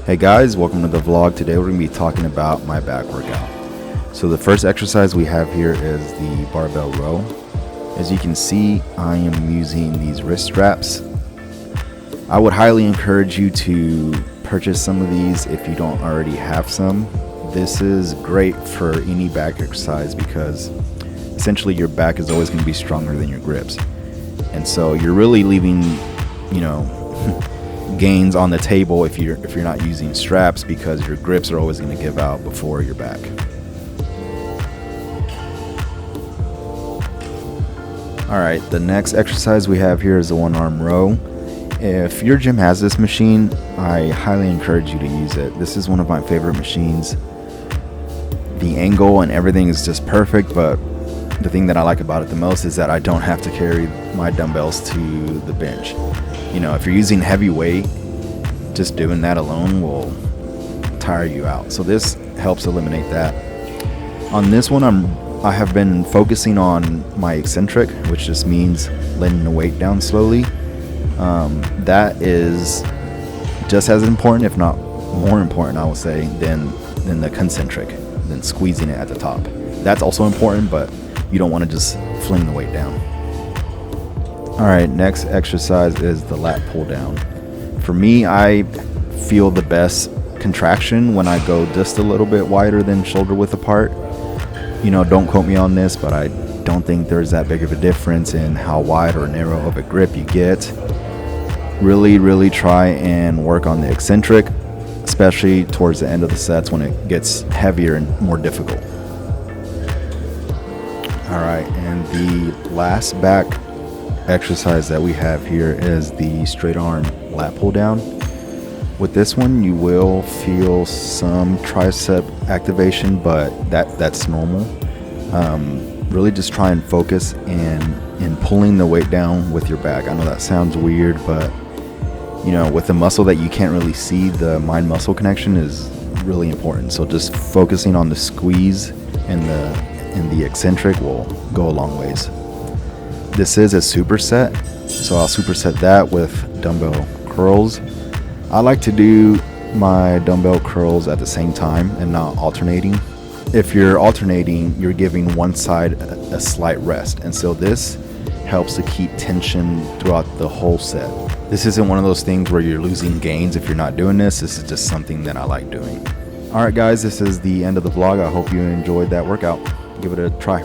Hey guys, welcome to the vlog. Today we're going to be talking about my back workout. So the first exercise we have here is the barbell row. As you can see, I am using these wrist straps. I would highly encourage you to purchase some of these if you don't already have some. This is great for any back exercise because essentially your back is always going to be stronger than your grips. And so you're really leaving, gains on the table if you're not using straps, because your grips are always going to give out before your back. Alright, the next exercise we have here is the one arm row. If your gym has this machine, I highly encourage you to use it. This is one of my favorite machines. The angle and everything is just perfect, but the thing that I like about it the most is that I don't have to carry my dumbbells to the bench. If you're using heavy weight, just doing that alone will tire you out. So this helps eliminate that. On this one, I have been focusing on my eccentric, which just means letting the weight down slowly. That is just as important, if not more important, I would say, than the concentric, than squeezing it at the top. That's also important, but you don't want to just fling the weight down. Alright, next exercise is the lat pull down. For me, I feel the best contraction when I go just a little bit wider than shoulder width apart. Don't quote me on this, but I don't think there's that big of a difference in how wide or narrow of a grip you get. Really try and work on the eccentric, especially towards the end of the sets when it gets heavier and more difficult. Alright, and the last back exercise that we have here is the straight arm lat pull down. With this one, you will feel some tricep activation, but that's normal. Really just try and focus in pulling the weight down with your back. I know that sounds weird, but with a muscle that you can't really see, the mind muscle connection is really important. So just focusing on the squeeze and the eccentric will go a long ways. This is a superset, so I'll superset that with dumbbell curls. I like to do my dumbbell curls at the same time and not alternating. If you're alternating, you're giving one side a slight rest, and so this helps to keep tension throughout the whole set. This isn't one of those things where you're losing gains if you're not doing this. This is just something that I like doing. Alright guys, this is the end of the vlog. I hope you enjoyed that workout. Give it a try.